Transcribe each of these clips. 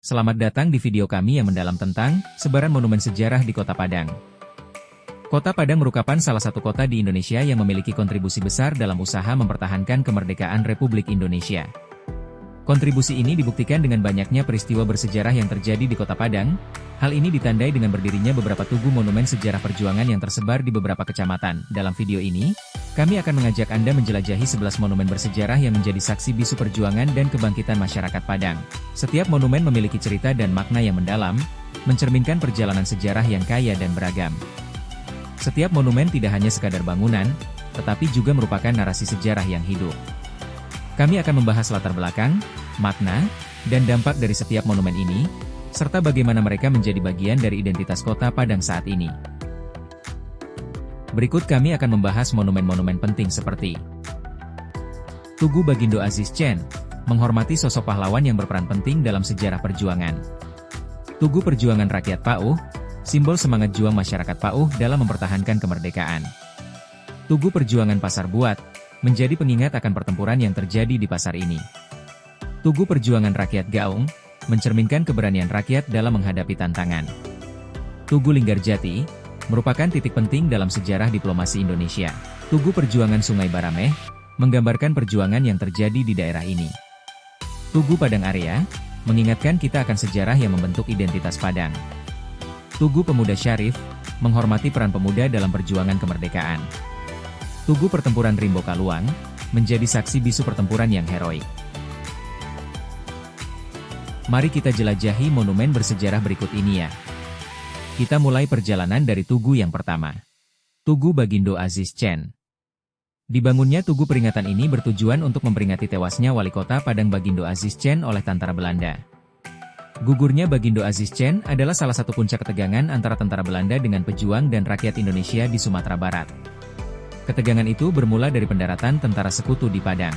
Selamat datang di video kami yang mendalam tentang sebaran monumen sejarah di Kota Padang. Kota Padang merupakan salah satu kota di Indonesia yang memiliki kontribusi besar dalam usaha mempertahankan kemerdekaan Republik Indonesia. Kontribusi ini dibuktikan dengan banyaknya peristiwa bersejarah yang terjadi di Kota Padang. Hal ini ditandai dengan berdirinya beberapa tugu monumen sejarah perjuangan yang tersebar di beberapa kecamatan. Dalam video ini, kami akan mengajak Anda menjelajahi 11 monumen bersejarah yang menjadi saksi bisu perjuangan dan kebangkitan masyarakat Padang. Setiap monumen memiliki cerita dan makna yang mendalam, mencerminkan perjalanan sejarah yang kaya dan beragam. Setiap monumen tidak hanya sekadar bangunan, tetapi juga merupakan narasi sejarah yang hidup. Kami akan membahas latar belakang, makna, dan dampak dari setiap monumen ini, serta bagaimana mereka menjadi bagian dari identitas Kota Padang saat ini. Berikut kami akan membahas monumen-monumen penting seperti Tugu Bagindo Aziz Chen, menghormati sosok pahlawan yang berperan penting dalam sejarah perjuangan. Tugu Perjuangan Rakyat Pauh, simbol semangat juang masyarakat Pauh dalam mempertahankan kemerdekaan. Tugu Perjuangan Pasar Buat, menjadi pengingat akan pertempuran yang terjadi di pasar ini. Tugu Perjuangan Rakyat Gaung, mencerminkan keberanian rakyat dalam menghadapi tantangan. Tugu Linggarjati, merupakan titik penting dalam sejarah diplomasi Indonesia. Tugu Perjuangan Sungai Barameh, menggambarkan perjuangan yang terjadi di daerah ini. Tugu Padang Area, mengingatkan kita akan sejarah yang membentuk identitas Padang. Tugu Pemuda Syarif, menghormati peran pemuda dalam perjuangan kemerdekaan. Tugu Pertempuran Rimbo Kaluang, menjadi saksi bisu pertempuran yang heroik. Mari kita jelajahi monumen bersejarah berikut ini ya. Kita mulai perjalanan dari tugu yang pertama. Tugu Bagindo Aziz Chen. Dibangunnya tugu peringatan ini bertujuan untuk memperingati tewasnya wali kota Padang Bagindo Aziz Chen oleh tentara Belanda. Gugurnya Bagindo Aziz Chen adalah salah satu puncak ketegangan antara tentara Belanda dengan pejuang dan rakyat Indonesia di Sumatera Barat. Ketegangan itu bermula dari pendaratan tentara sekutu di Padang.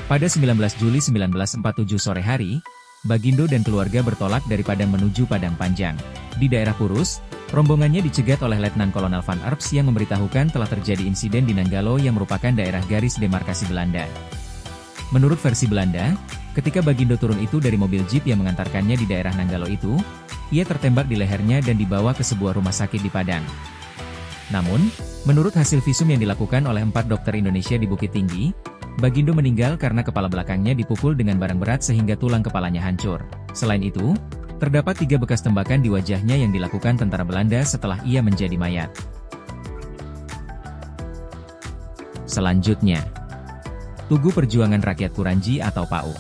Pada 19 Juli 1947 sore hari, Bagindo dan keluarga bertolak dari Padang menuju Padang Panjang. Di daerah Purus, rombongannya dicegat oleh Letnan Kolonel Van Erps yang memberitahukan telah terjadi insiden di Nanggalo yang merupakan daerah garis demarkasi Belanda. Menurut versi Belanda, ketika Bagindo turun itu dari mobil jeep yang mengantarkannya di daerah Nanggalo itu, ia tertembak di lehernya dan dibawa ke sebuah rumah sakit di Padang. Namun, menurut hasil visum yang dilakukan oleh 4 dokter Indonesia di Bukit Tinggi, Bagindo meninggal karena kepala belakangnya dipukul dengan barang berat sehingga tulang kepalanya hancur. Selain itu, terdapat 3 bekas tembakan di wajahnya yang dilakukan tentara Belanda setelah ia menjadi mayat. Selanjutnya, Tugu Perjuangan Rakyat Kuranji atau PAU.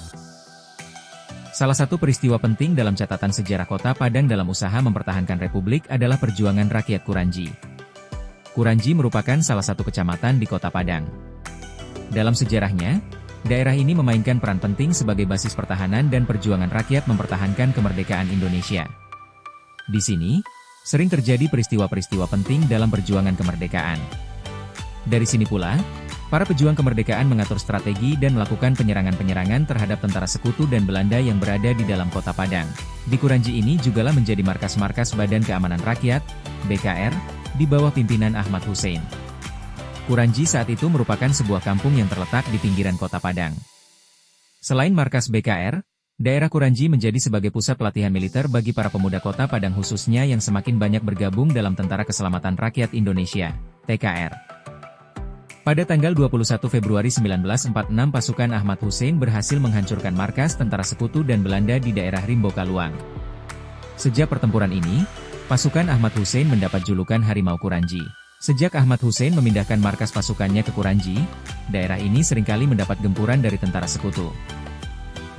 Salah satu peristiwa penting dalam catatan sejarah Kota Padang dalam usaha mempertahankan Republik adalah perjuangan rakyat Kuranji. Kuranji merupakan salah satu kecamatan di Kota Padang. Dalam sejarahnya, daerah ini memainkan peran penting sebagai basis pertahanan dan perjuangan rakyat mempertahankan kemerdekaan Indonesia. Di sini, sering terjadi peristiwa-peristiwa penting dalam perjuangan kemerdekaan. Dari sini pula, para pejuang kemerdekaan mengatur strategi dan melakukan penyerangan-penyerangan terhadap tentara sekutu dan Belanda yang berada di dalam Kota Padang. Di Kuranji ini jugalah menjadi markas-markas Badan Keamanan Rakyat, BKR, di bawah pimpinan Ahmad Hussein. Kuranji saat itu merupakan sebuah kampung yang terletak di pinggiran Kota Padang. Selain markas BKR, daerah Kuranji menjadi sebagai pusat pelatihan militer bagi para pemuda Kota Padang khususnya yang semakin banyak bergabung dalam Tentara Keselamatan Rakyat Indonesia, TKR. Pada tanggal 21 Februari 1946 pasukan Ahmad Hussein berhasil menghancurkan markas tentara sekutu dan Belanda di daerah Rimbo Kaluang. Sejak pertempuran ini, pasukan Ahmad Hussein mendapat julukan Harimau Kuranji. Sejak Ahmad Hussein memindahkan markas pasukannya ke Kuranji, daerah ini seringkali mendapat gempuran dari tentara sekutu.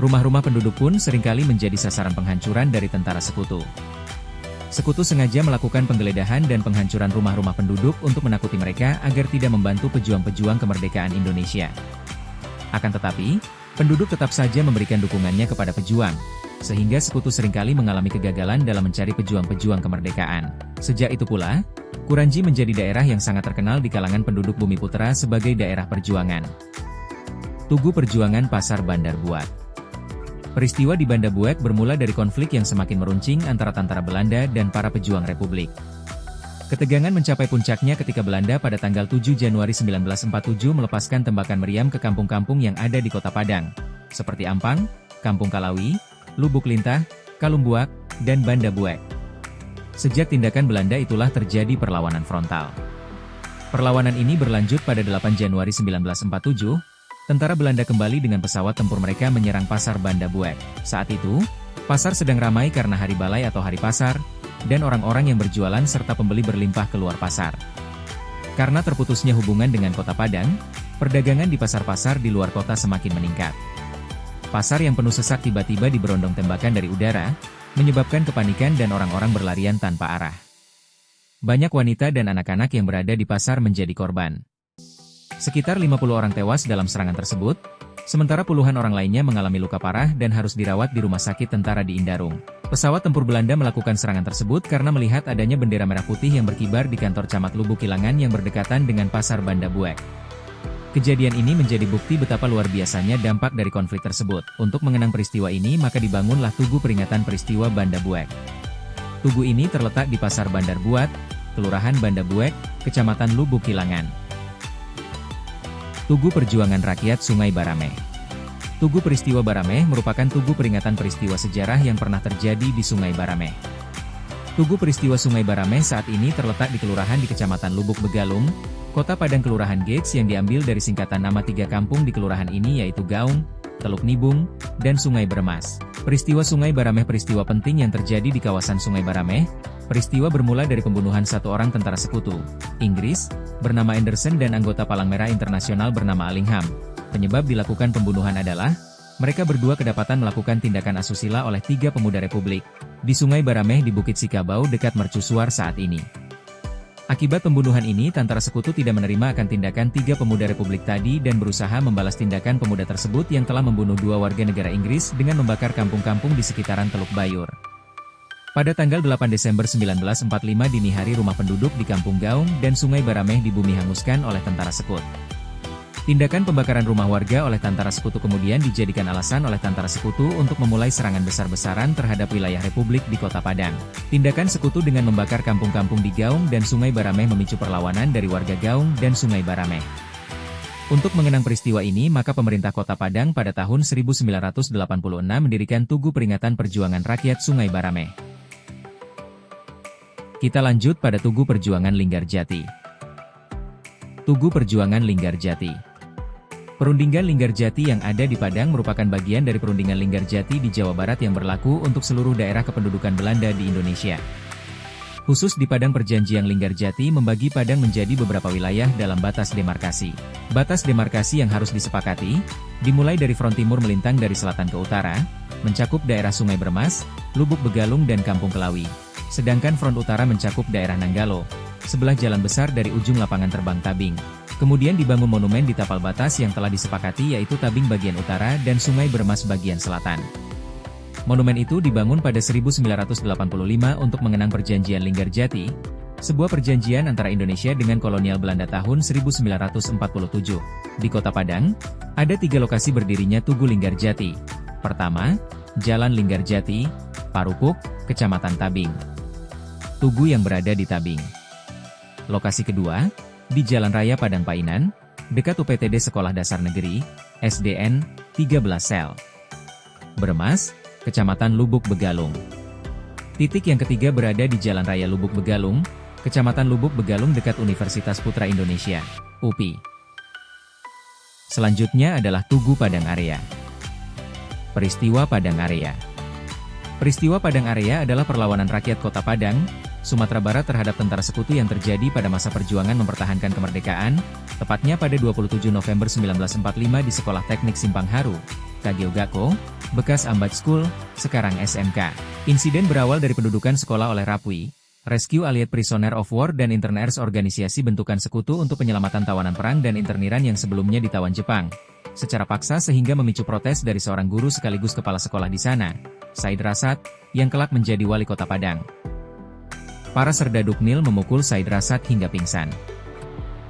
Rumah-rumah penduduk pun seringkali menjadi sasaran penghancuran dari tentara sekutu. Sekutu sengaja melakukan penggeledahan dan penghancuran rumah-rumah penduduk untuk menakuti mereka agar tidak membantu pejuang-pejuang kemerdekaan Indonesia. Akan tetapi, penduduk tetap saja memberikan dukungannya kepada pejuang, sehingga sekutu seringkali mengalami kegagalan dalam mencari pejuang-pejuang kemerdekaan. Sejak itu pula, Kuranji menjadi daerah yang sangat terkenal di kalangan penduduk Bumi Putra sebagai daerah perjuangan. Tugu Perjuangan Pasar Bandar Buat. Peristiwa di Banda Buek bermula dari konflik yang semakin meruncing antara tentara Belanda dan para pejuang Republik. Ketegangan mencapai puncaknya ketika Belanda pada tanggal 7 Januari 1947 melepaskan tembakan meriam ke kampung-kampung yang ada di Kota Padang, seperti Ampang, Kampung Kalawi, Lubuk Lintah, Kalumbuak, dan Banda Buek. Sejak tindakan Belanda itulah terjadi perlawanan frontal. Perlawanan ini berlanjut pada 8 Januari 1947, tentara Belanda kembali dengan pesawat tempur mereka menyerang pasar Banda Buek. Saat itu, pasar sedang ramai karena hari balai atau hari pasar, dan orang-orang yang berjualan serta pembeli berlimpah keluar pasar. Karena terputusnya hubungan dengan kota Padang, perdagangan di pasar-pasar di luar kota semakin meningkat. Pasar yang penuh sesak tiba-tiba diberondong tembakan dari udara, menyebabkan kepanikan dan orang-orang berlarian tanpa arah. Banyak wanita dan anak-anak yang berada di pasar menjadi korban. Sekitar 50 orang tewas dalam serangan tersebut, sementara puluhan orang lainnya mengalami luka parah dan harus dirawat di rumah sakit tentara di Indarung. Pesawat tempur Belanda melakukan serangan tersebut karena melihat adanya bendera merah putih yang berkibar di kantor Camat Lubuk Kilangan yang berdekatan dengan pasar Banda Buek. Kejadian ini menjadi bukti betapa luar biasanya dampak dari konflik tersebut. Untuk mengenang peristiwa ini maka dibangunlah Tugu Peringatan Peristiwa Banda Buek. Tugu ini terletak di Pasar Bandar Buat, Kelurahan Banda Buek, Kecamatan Lubuk Kilangan. Tugu Perjuangan Rakyat Sungai Barameh. Tugu Peristiwa Barameh merupakan tugu peringatan peristiwa sejarah yang pernah terjadi di Sungai Barameh. Tugu Peristiwa Sungai Barameh saat ini terletak di kelurahan di Kecamatan Lubuk Begalung, Kota Padang Kelurahan Gates yang diambil dari singkatan nama 3 kampung di kelurahan ini yaitu Gaung, Teluk Nibung, dan Sungai Bermas. Peristiwa Sungai Barameh peristiwa penting yang terjadi di kawasan Sungai Barameh. Peristiwa bermula dari pembunuhan satu orang tentara sekutu Inggris, bernama Anderson dan anggota Palang Merah Internasional bernama Allingham. Penyebab dilakukan pembunuhan adalah, mereka berdua kedapatan melakukan tindakan asusila oleh 3 pemuda Republik, di Sungai Barameh di Bukit Sikabau dekat Mercusuar saat ini. Akibat pembunuhan ini tentara sekutu tidak menerima akan tindakan 3 pemuda Republik tadi dan berusaha membalas tindakan pemuda tersebut yang telah membunuh 2 warga negara Inggris dengan membakar kampung-kampung di sekitaran Teluk Bayur. Pada tanggal 8 Desember 1945 dini hari rumah penduduk di Kampung Gaung dan Sungai Barameh di bumi hanguskan oleh tentara sekut. Tindakan pembakaran rumah warga oleh tentara sekutu kemudian dijadikan alasan oleh tentara sekutu untuk memulai serangan besar-besaran terhadap wilayah Republik di Kota Padang. Tindakan sekutu dengan membakar kampung-kampung di Gaung dan Sungai Barameh memicu perlawanan dari warga Gaung dan Sungai Barameh. Untuk mengenang peristiwa ini maka pemerintah Kota Padang pada tahun 1986 mendirikan Tugu Peringatan Perjuangan Rakyat Sungai Barameh. Kita lanjut pada Tugu Perjuangan Linggarjati. Tugu Perjuangan Linggarjati. Perundingan Linggarjati yang ada di Padang merupakan bagian dari Perundingan Linggarjati di Jawa Barat yang berlaku untuk seluruh daerah kependudukan Belanda di Indonesia. Khusus di Padang Perjanjian Linggarjati membagi Padang menjadi beberapa wilayah dalam batas demarkasi. Batas demarkasi yang harus disepakati, dimulai dari front timur melintang dari selatan ke utara, mencakup daerah Sungai Bermas, Lubuk Begalung dan Kampung Kelawi. Sedangkan front utara mencakup daerah Nanggalo, sebelah jalan besar dari ujung lapangan terbang Tabing. Kemudian dibangun monumen di tapal batas yang telah disepakati yaitu Tabing bagian utara dan Sungai Bermas bagian selatan. Monumen itu dibangun pada 1985 untuk mengenang Perjanjian Linggarjati, sebuah perjanjian antara Indonesia dengan kolonial Belanda tahun 1947. Di Kota Padang, ada 3 lokasi berdirinya Tugu Linggarjati. Pertama, Jalan Linggarjati, Parupuk, Kecamatan Tabing. Tugu yang berada di Tabing. Lokasi kedua, di Jalan Raya Padang Painan, dekat UPTD Sekolah Dasar Negeri, SDN, 13 Sel. Bermas, Kecamatan Lubuk Begalung. Titik yang ketiga berada di Jalan Raya Lubuk Begalung, Kecamatan Lubuk Begalung dekat Universitas Putra Indonesia, UPI. Selanjutnya adalah Tugu Padang Area. Peristiwa Padang Area. Peristiwa Padang Area adalah perlawanan rakyat Kota Padang, Sumatera Barat terhadap tentara sekutu yang terjadi pada masa perjuangan mempertahankan kemerdekaan, tepatnya pada 27 November 1945 di Sekolah Teknik Simpang Haru, Kageogako, bekas Ambat School, sekarang SMK. Insiden berawal dari pendudukan sekolah oleh Rapwi, Rescue Allied Prisoner of War dan Interners organisasi bentukan sekutu untuk penyelamatan tawanan perang dan interniran yang sebelumnya ditawan Jepang, secara paksa sehingga memicu protes dari seorang guru sekaligus kepala sekolah di sana, Said Rasad, yang kelak menjadi wali kota Padang. Para serdadu Knil memukul Said Rasad hingga pingsan.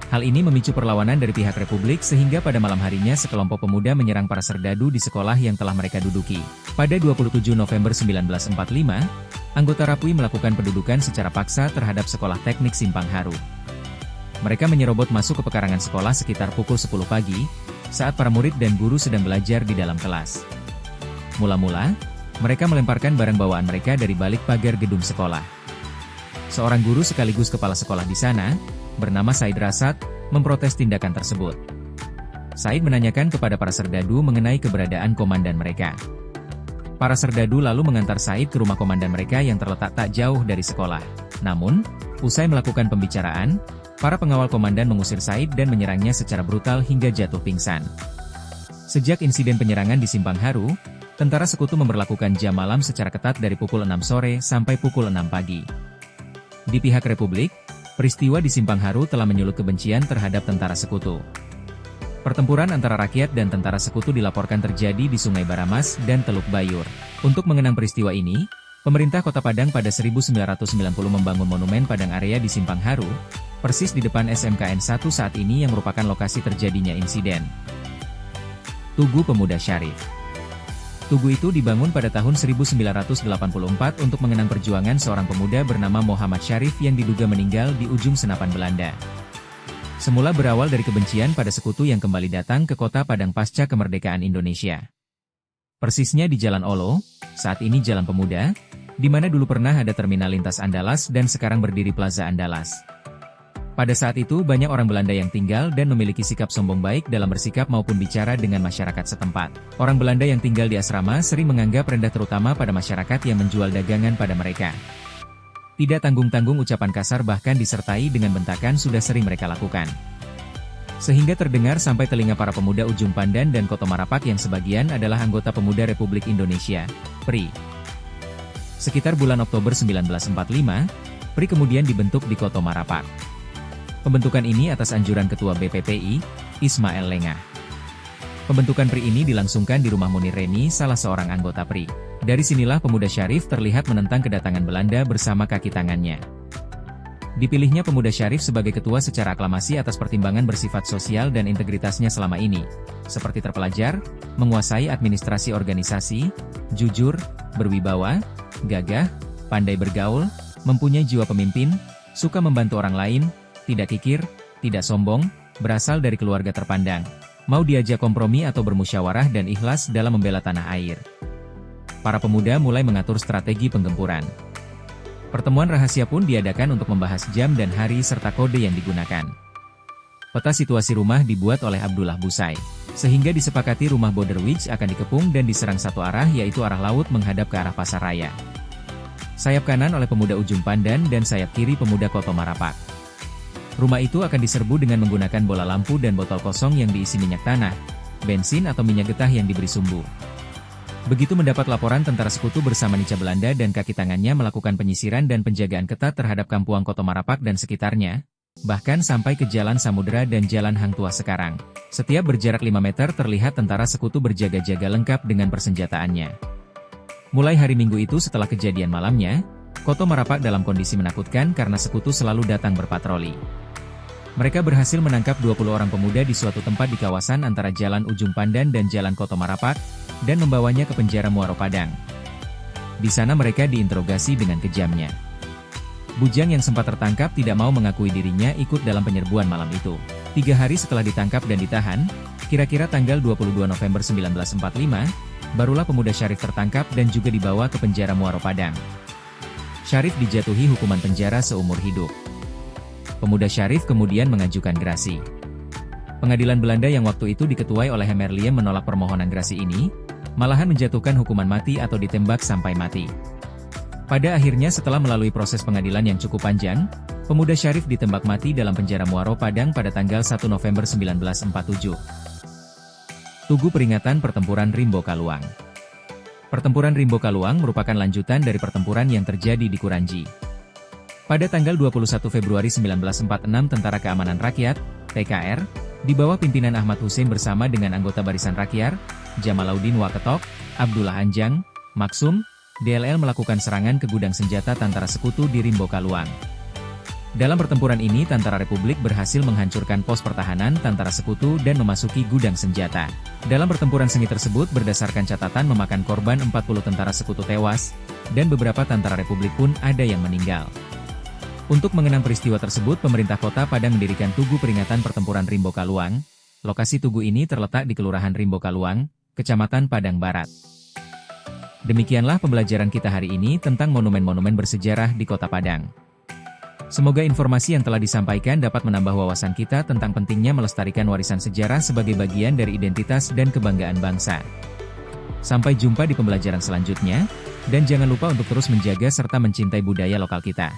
Hal ini memicu perlawanan dari pihak Republik sehingga pada malam harinya sekelompok pemuda menyerang para serdadu di sekolah yang telah mereka duduki. Pada 27 November 1945, anggota Rapwi melakukan pendudukan secara paksa terhadap Sekolah Teknik Simpang Haru. Mereka menyerobot masuk ke pekarangan sekolah sekitar pukul 10 pagi, saat para murid dan guru sedang belajar di dalam kelas. Mula-mula, Mereka melemparkan barang bawaan mereka dari balik pagar gedung sekolah. Seorang guru sekaligus kepala sekolah di sana, bernama Said Rasad, memprotes tindakan tersebut. Said menanyakan kepada para serdadu mengenai keberadaan komandan mereka. Para serdadu lalu mengantar Said ke rumah komandan mereka yang terletak tak jauh dari sekolah. Namun, usai melakukan pembicaraan, para pengawal komandan mengusir Said dan menyerangnya secara brutal hingga jatuh pingsan. Sejak insiden penyerangan di Simpang Haru, tentara sekutu memberlakukan jam malam secara ketat dari pukul 6 sore sampai pukul 6 pagi. Di pihak Republik, peristiwa di Simpang Haru telah menyulut kebencian terhadap tentara sekutu. Pertempuran antara rakyat dan tentara sekutu dilaporkan terjadi di Sungai Baramas dan Teluk Bayur. Untuk mengenang peristiwa ini, pemerintah Kota Padang pada 1990 membangun monumen Padang Area di Simpang Haru, persis di depan SMKN 1 saat ini yang merupakan lokasi terjadinya insiden. Tugu Pemuda Syarif. Tugu itu dibangun pada tahun 1984 untuk mengenang perjuangan seorang pemuda bernama Muhammad Syarif yang diduga meninggal di ujung senapan Belanda. Semula berawal dari kebencian pada sekutu yang kembali datang ke Kota Padang pasca kemerdekaan Indonesia. Persisnya di Jalan Olo, saat ini Jalan Pemuda, di mana dulu pernah ada terminal lintas Andalas dan sekarang berdiri Plaza Andalas. Pada saat itu banyak orang Belanda yang tinggal dan memiliki sikap sombong baik dalam bersikap maupun bicara dengan masyarakat setempat. Orang Belanda yang tinggal di asrama sering menganggap rendah terutama pada masyarakat yang menjual dagangan pada mereka. Tidak tanggung-tanggung ucapan kasar bahkan disertai dengan bentakan sudah sering mereka lakukan. Sehingga terdengar sampai telinga para pemuda Ujung Pandan dan Koto Marapak yang sebagian adalah anggota Pemuda Republik Indonesia, PRI. Sekitar bulan Oktober 1945, PRI kemudian dibentuk di Koto Marapak. Pembentukan ini atas anjuran Ketua BPPI, Ismail Lengah. Pembentukan PRI ini dilangsungkan di rumah Munir Reni, salah seorang anggota PRI. Dari sinilah pemuda Syarif terlihat menentang kedatangan Belanda bersama kaki tangannya. Dipilihnya pemuda Syarif sebagai ketua secara aklamasi atas pertimbangan bersifat sosial dan integritasnya selama ini, seperti terpelajar, menguasai administrasi organisasi, jujur, berwibawa, gagah, pandai bergaul, mempunyai jiwa pemimpin, suka membantu orang lain, tidak kikir, tidak sombong, berasal dari keluarga terpandang, mau diajak kompromi atau bermusyawarah dan ikhlas dalam membela tanah air. Para pemuda mulai mengatur strategi penggempuran. Pertemuan rahasia pun diadakan untuk membahas jam dan hari serta kode yang digunakan. Peta situasi rumah dibuat oleh Abdullah Busai, sehingga disepakati rumah Boderwich akan dikepung dan diserang satu arah yaitu arah laut menghadap ke arah Pasar Raya. Sayap kanan oleh pemuda Ujung Pandan dan sayap kiri pemuda Koto Marapak. Rumah itu akan diserbu dengan menggunakan bola lampu dan botol kosong yang diisi minyak tanah, bensin atau minyak getah yang diberi sumbu. Begitu mendapat laporan tentara sekutu bersama Nica Belanda dan kaki tangannya melakukan penyisiran dan penjagaan ketat terhadap Kampuang Koto Marapak dan sekitarnya, bahkan sampai ke Jalan Samudera dan Jalan Hang Tuah sekarang. Setiap berjarak 5 meter terlihat tentara sekutu berjaga-jaga lengkap dengan persenjataannya. Mulai hari Minggu itu setelah kejadian malamnya, Koto Marapak dalam kondisi menakutkan karena sekutu selalu datang berpatroli. Mereka berhasil menangkap 20 orang pemuda di suatu tempat di kawasan antara Jalan Ujung Pandan dan Jalan Koto Marapak, dan membawanya ke penjara Muaro Padang. Di sana mereka diinterogasi dengan kejamnya. Bujang yang sempat tertangkap tidak mau mengakui dirinya ikut dalam penyerbuan malam itu. 3 hari setelah ditangkap dan ditahan, kira-kira tanggal 22 November 1945, barulah pemuda Syarif tertangkap dan juga dibawa ke penjara Muaro Padang. Syarif dijatuhi hukuman penjara seumur hidup. Pemuda Syarif kemudian mengajukan gerasi. Pengadilan Belanda yang waktu itu diketuai oleh Hemerliem menolak permohonan gerasi ini, malahan menjatuhkan hukuman mati atau ditembak sampai mati. Pada akhirnya setelah melalui proses pengadilan yang cukup panjang, pemuda Syarif ditembak mati dalam penjara Muaro Padang pada tanggal 1 November 1947. Tugu peringatan pertempuran Rimbo Kaluang. Pertempuran Rimbo Kaluang merupakan lanjutan dari pertempuran yang terjadi di Kuranji. Pada tanggal 21 Februari 1946 Tentara Keamanan Rakyat, TKR, di bawah pimpinan Ahmad Hussein bersama dengan anggota Barisan Rakyat, Jamaluddin Waketok, Abdullah Anjang, Maksum, DLL melakukan serangan ke gudang senjata Tentara Sekutu di Rimbo Kaluang. Dalam pertempuran ini Tentara Republik berhasil menghancurkan pos pertahanan Tentara Sekutu dan memasuki gudang senjata. Dalam pertempuran sengit tersebut berdasarkan catatan memakan korban 40 tentara Sekutu tewas, dan beberapa Tentara Republik pun ada yang meninggal. Untuk mengenang peristiwa tersebut pemerintah Kota Padang mendirikan Tugu Peringatan Pertempuran Rimbo Kaluang. Lokasi tugu ini terletak di Kelurahan Rimbo Kaluang, Kecamatan Padang Barat. Demikianlah pembelajaran kita hari ini tentang monumen-monumen bersejarah di Kota Padang. Semoga informasi yang telah disampaikan dapat menambah wawasan kita tentang pentingnya melestarikan warisan sejarah sebagai bagian dari identitas dan kebanggaan bangsa. Sampai jumpa di pembelajaran selanjutnya, dan jangan lupa untuk terus menjaga serta mencintai budaya lokal kita.